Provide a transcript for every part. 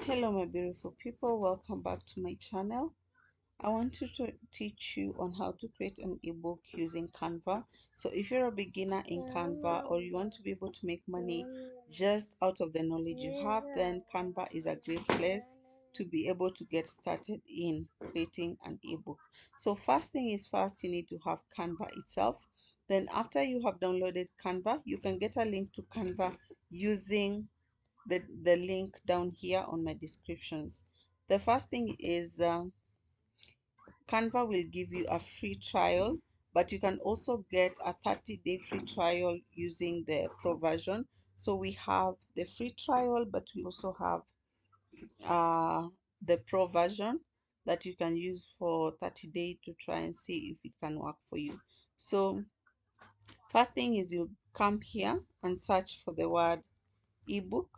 Hello my beautiful people, welcome back to my channel. I want to teach you on how to create an ebook using Canva. So if you're a beginner in Canva or you want to be able to make money just out of the knowledge you have, then Canva is a great place to be able to get started in creating an ebook. So first thing is first, you need to have Canva itself. Then after you have downloaded Canva, you can get a link to Canva using the link down here on my descriptions. The first thing is Canva will give you a free trial, but you can also get a 30-day free trial using the pro version. So we have the free trial, but we also have the pro version that you can use for 30 days to try and see if it can work for you. So first thing is you come here and search for the word ebook,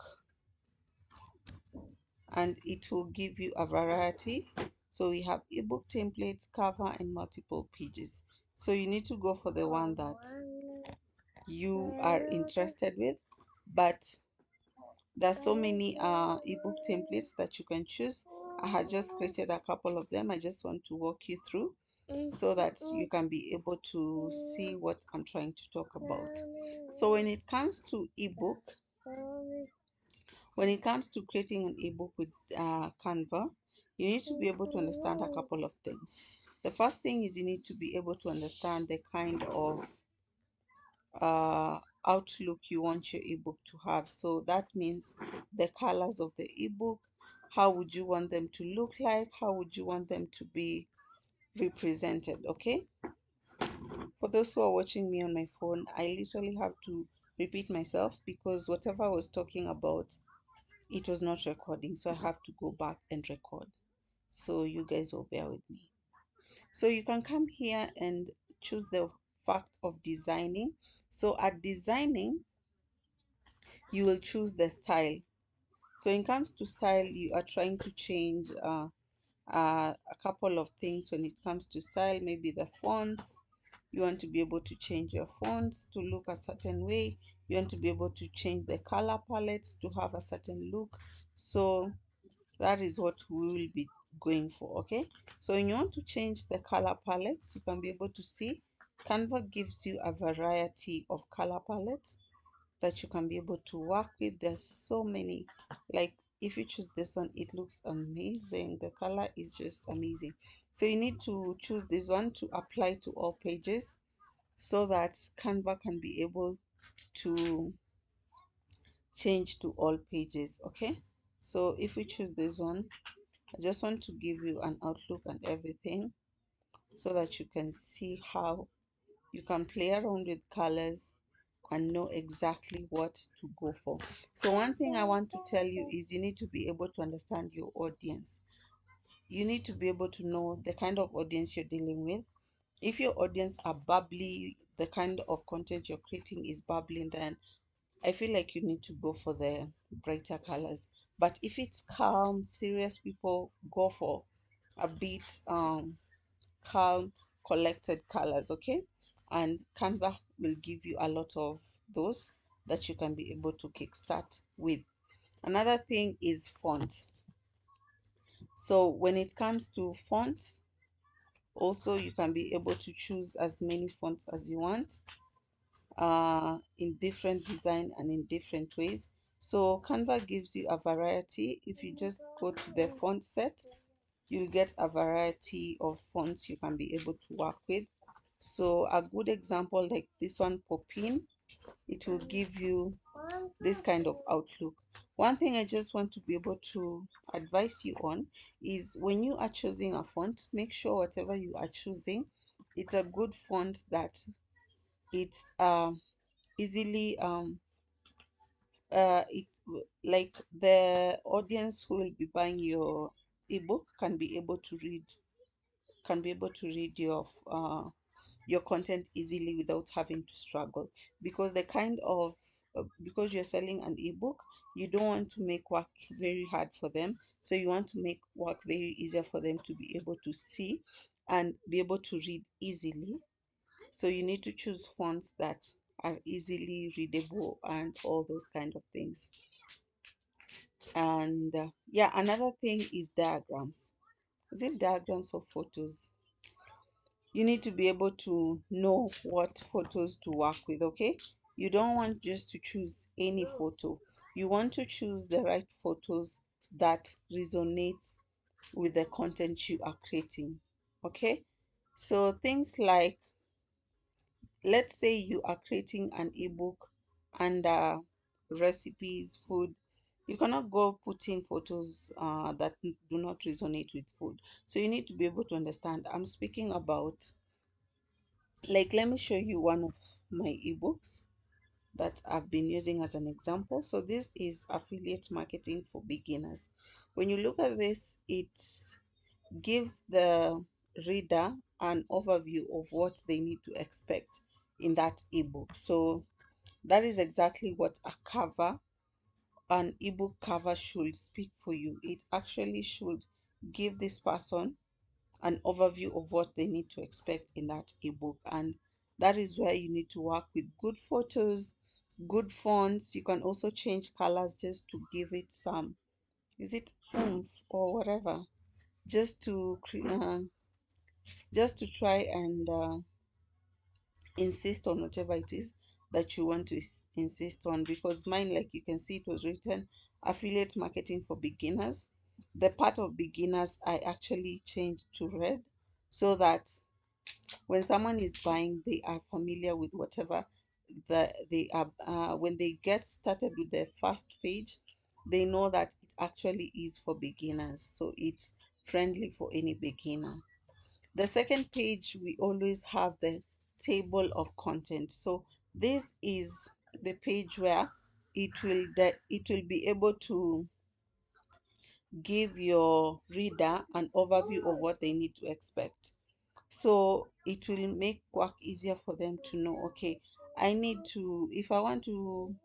and it will give you a variety. So we have ebook templates, cover, and multiple pages. So you need to go for the one that you are interested with, but there's so many ebook templates that you can choose. I had just created a couple of them. I just want to walk you through so that you can be able to see what I'm trying to talk about. So when it comes to ebook, when it comes to creating an ebook with Canva, you need to be able to understand a couple of things. The first thing is you need to be able to understand the kind of outlook you want your ebook to have. So that means the colors of the ebook, how would you want them to look like, how would you want them to be represented. Okay, for those who are watching me on my phone, I literally have to repeat myself because whatever I was talking about, it was not recording, so I have to go back and record. So you guys will bear with me. So you can come here and choose the fact of designing. So at designing, you will choose the style. So in comes to style, you are trying to change a couple of things when it comes to style. Maybe the fonts, you want to be able to change your fonts to look a certain way. You want to be able to change the color palettes to have a certain look. So that is what we will be going for. Okay, so when you want to change the color palettes, you can be able to see Canva gives you a variety of color palettes that you can be able to work with. There's so many. Like if you choose this one, it looks amazing. The color is just amazing. So you need to choose this one to apply to all pages so that Canva can be able to change to all pages. Okay, so if we choose this one, I just want to give you an outlook and everything so that you can see how you can play around with colors and know exactly what to go for. So one thing I want to tell you is you need to be able to understand your audience. You need to be able to know the kind of audience you're dealing with. If your audience are bubbly, the kind of content you're creating is bubbling, then I feel like you need to go for the brighter colors. But if it's calm, serious people, go for a bit calm, collected colors. Okay, and Canva will give you a lot of those that you can be able to kickstart with. Another thing is fonts. So when it comes to fonts, also you can be able to choose as many fonts as you want in different design and in different ways. So Canva gives you a variety. If you just go to the font set, you'll get a variety of fonts you can be able to work with. So a good example like this one, Popin, it will give you this kind of outlook. One thing I just want to be able to advise you on is when you are choosing a font, make sure whatever you are choosing, it's a good font that it's easily like the audience who will be buying your ebook can be able to read your content easily without having to struggle, because the kind of because you're selling an ebook, you don't want to make work very hard for them, so you want to make work very easier for them to be able to see and be able to read easily. So you need to choose fonts that are easily readable and all those kind of things. And yeah, another thing is diagrams. Is it diagrams or photos? You need to be able to know what photos to work with, okay? You don't want just to choose any photo. You want to choose the right photos that resonates with the content you are creating, okay? So things like, let's say you are creating an ebook under recipes, food. You cannot go putting photos that do not resonate with food. So you need to be able to understand. I'm speaking about, like, let me show you one of my ebooks that I've been using as an example. So this is affiliate marketing for beginners. When you look at this, it gives the reader an overview of what they need to expect in that ebook. So that is exactly what an ebook cover should speak for you. It actually should give this person an overview of what they need to expect in that ebook. And that is where you need to work with good photos, good fonts. You can also change colors just to give it some, is it oomph or whatever, just to just to try and insist on whatever it is that you want to insist on. Because mine, like you can see, it was written affiliate marketing for beginners. The part of beginners I actually changed to red, so that when someone is buying, they are familiar with whatever they are. When they get started with their first page, they know that it actually is for beginners, so it's friendly for any beginner. The second page, we always have the table of content. So this is the page where it will be able to give your reader an overview of what they need to expect. So it will make work easier for them to know, okay, I need to, if I want to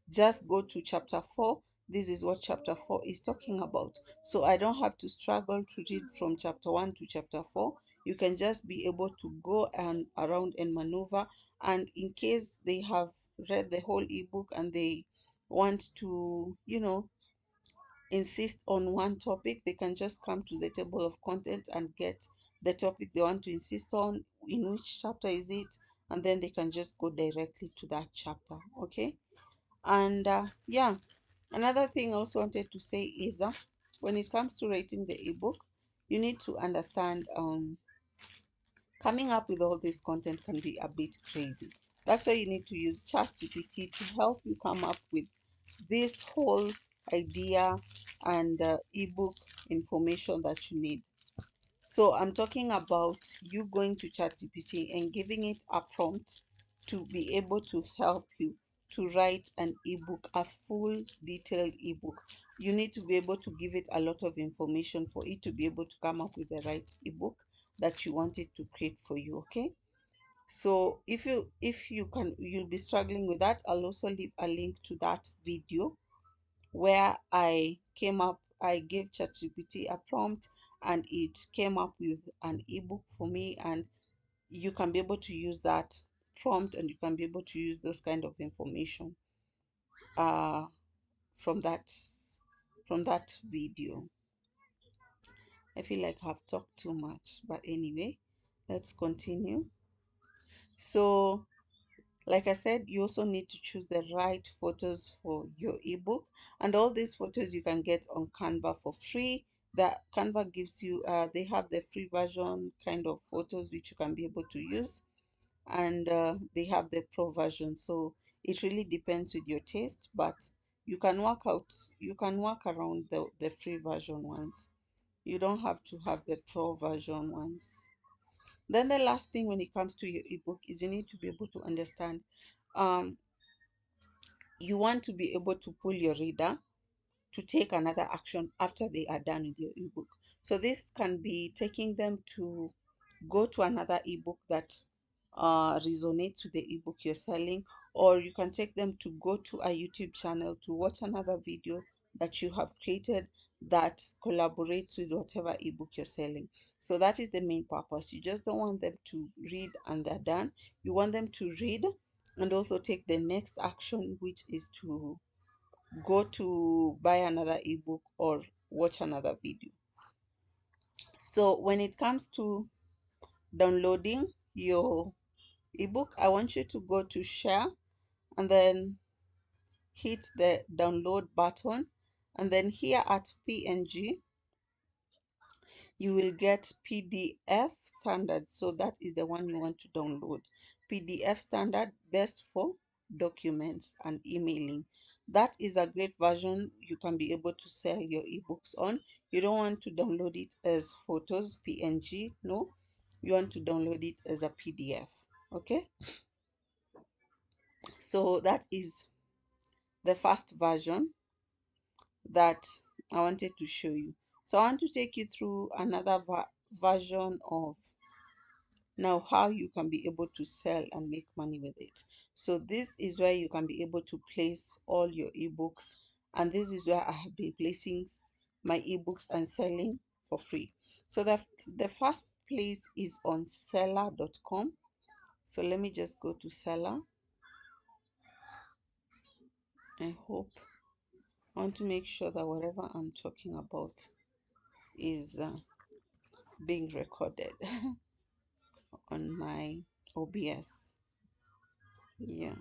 just go to chapter 4, this is what chapter 4 is talking about. So I don't have to struggle to read from chapter 1 to chapter 4. You can just be able to go and around and maneuver. And in case they have read the whole ebook and they want to, insist on one topic, they can just come to the table of content and get the topic they want to insist on, in which chapter is it, and then they can just go directly to that chapter, okay? And yeah, another thing I also wanted to say is when it comes to writing the ebook, you need to understand coming up with all this content can be a bit crazy. That's why you need to use ChatGPT to help you come up with this whole idea and ebook information that you need. So I'm talking about you going to ChatGPT and giving it a prompt to be able to help you to write an ebook, a full detailed ebook. You need to be able to give it a lot of information for it to be able to come up with the right ebook that you want it to create for you, okay? So if you can, you'll be struggling with that. I'll also leave a link to that video where I gave ChatGPT a prompt and it came up with an ebook for me. And you can be able to use that prompt and you can be able to use those kind of information uh, from that video. I feel like I've talked too much, but anyway, let's continue. So like I said, you also need to choose the right photos for your ebook, and all these photos you can get on Canva for free. That Canva gives you, they have the free version kind of photos which you can be able to use, and they have the pro version. So it really depends with your taste, but you can work around the free version ones. You don't have to have the pro version ones. Then the last thing when it comes to your ebook is you need to be able to understand, um, you want to be able to pull your reader to take another action after they are done with your ebook. So this can be taking them to go to another ebook that resonates with the ebook you're selling, or you can take them to go to a YouTube channel to watch another video that you have created that collaborates with whatever ebook you're selling. So that is the main purpose. You just don't want them to read and they're done. You want them to read and also take the next action, which is to go to buy another ebook or watch another video. So when it comes to downloading your ebook, I want you to go to share and then hit the download button, and then here at PNG you will get PDF standard. So that is the one you want to download. PDF standard, best for documents and emailing. That is a great version you can be able to sell your ebooks on. You don't want to download it as photos, PNG, no. You want to download it as a PDF. Okay, so that is the first version that I wanted to show you. So I want to take you through another version of now how you can be able to sell and make money with it. So this is where you can be able to place all your ebooks, and this is where I have been placing my ebooks and selling for free. So the first place is on seller.com. So let me just go to seller. I want to make sure that whatever I'm talking about is being recorded on my OBS. Yeah,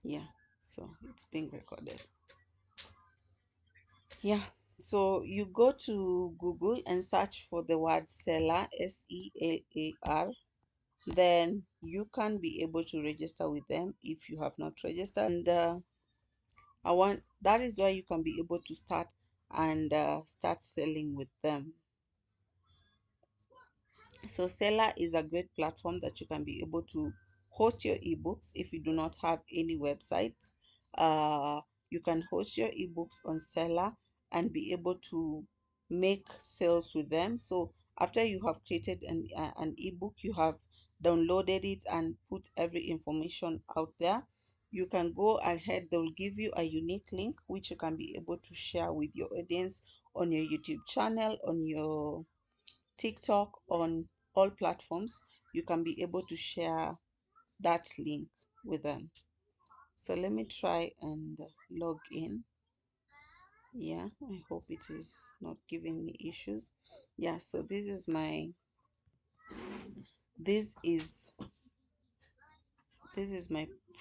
yeah, so it's being recorded. Yeah, so you go to Google and search for the word seller, SELAR. Then you can be able to register with them if you have not registered. And that is why you can be able to start and start selling with them. So Seller is a great platform that you can be able to host your ebooks if you do not have any website. You can host your ebooks on Seller and be able to make sales with them. So after you have created an ebook, you have downloaded it and put every information out there, you can go ahead. They will give you a unique link which you can be able to share with your audience on your YouTube channel, on your TikTok, on all platforms. You can be able to share that link with them. So let me try and log in. Yeah, I hope it is not giving me issues. Yeah, so this is my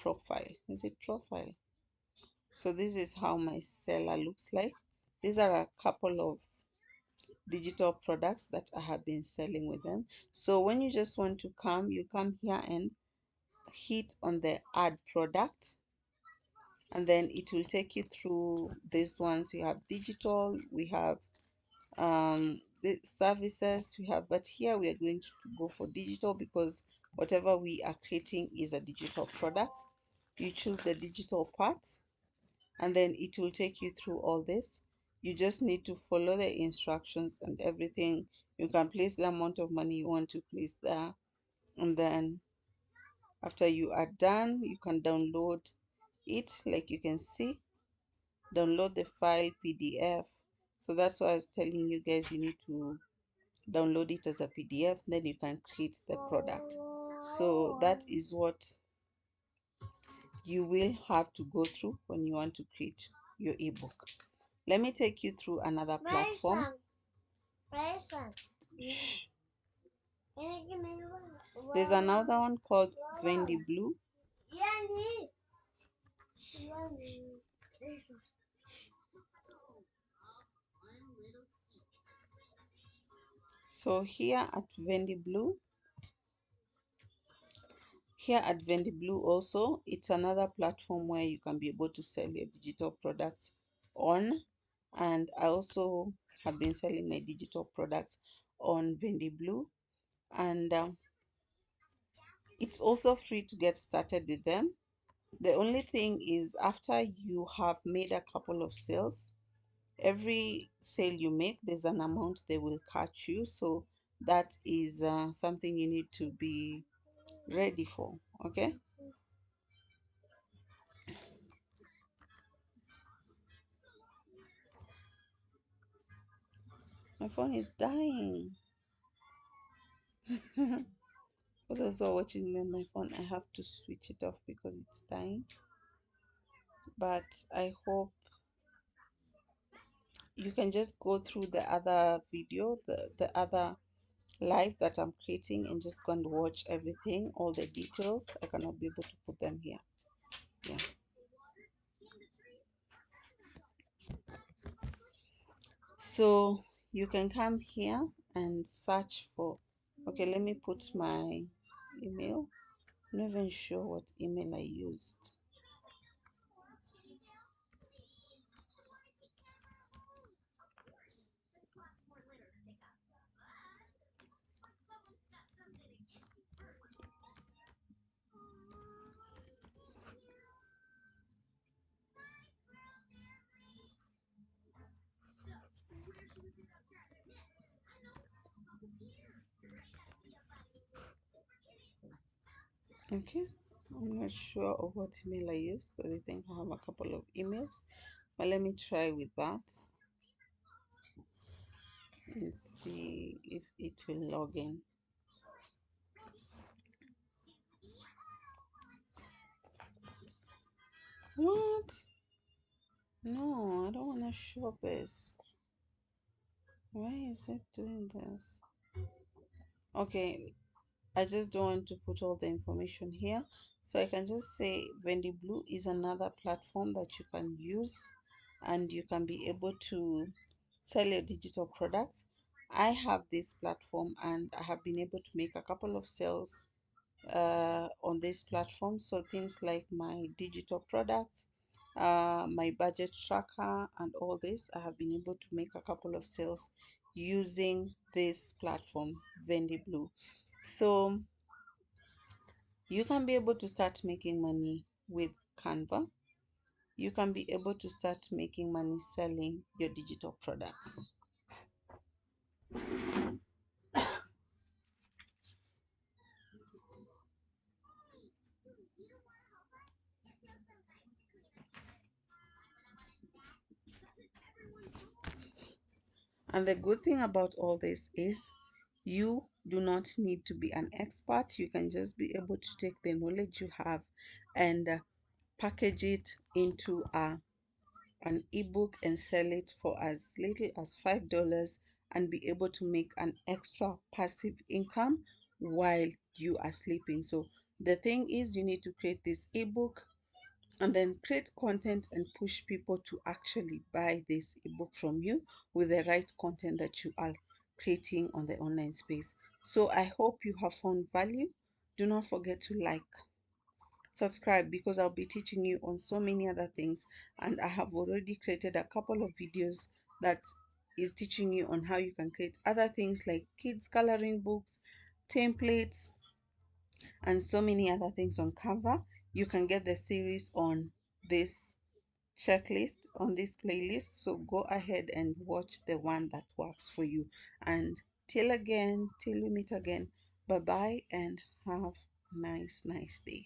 profile. Is it profile? So this is how my seller looks like. These are a couple of digital products that I have been selling with them. So when you just want to you come here and hit on the add product, and then it will take you through these ones. You have digital, we have the services we have, but here we are going to go for digital because whatever we are creating is a digital product. You choose the digital part and then it will take you through all this. You just need to follow the instructions and everything. You can place the amount of money you want to place there, and then after you are done, you can download it. Like you can see, download the file PDF. So that's why I was telling you guys, you need to download it as a PDF, then you can create the product. So that is what you will have to go through when you want to create your ebook. Let me take you through another platform. Shh. There's another one called VENDBLUE. So here at VENDBLUE also, it's another platform where you can be able to sell your digital products on. And I also have been selling my digital products on VENDBLUE. And it's also free to get started with them. The only thing is, after you have made a couple of sales, every sale you make, there's an amount they will catch you. So that is something you need to be ready for. Okay, My phone is dying. For those who are watching me on my phone, I have to switch it off because it's dying. But I hope you can just go through the other video, the other live that I'm creating, and just go and watch everything, all the details. I cannot be able to put them here. Yeah. So you can come here and search for, okay, let me put my email. I'm not even sure what email I used. Okay, I'm not sure of what email I used because I think I have a couple of emails, but let me try with that and see if it will log in. What? No, I don't want to show this. Why is it doing this? Okay, I just don't want to put all the information here. So I can just say VENDBLUE is another platform that you can use and you can be able to sell your digital products. I have this platform and I have been able to make a couple of sales on this platform. So things like my digital products, my budget tracker, and all this, I have been able to make a couple of sales using this platform, VENDBLUE. So you can be able to start making money with Canva. You can be able to start making money selling your digital products. And the good thing about all this is you do not need to be an expert. You can just be able to take the knowledge you have and package it into an ebook and sell it for as little as $5 and be able to make an extra passive income while you are sleeping. So the thing is, you need to create this ebook and then create content and push people to actually buy this ebook from you with the right content that you are creating on the online space. So I hope you have found value. Do not forget to like, subscribe, because I'll be teaching you on so many other things, and I have already created a couple of videos that is teaching you on how you can create other things like kids coloring books, templates, and so many other things on Canva. You can get the series on this checklist, on this playlist, so go ahead and watch the one that works for you. And till we meet again, bye bye and have a nice day.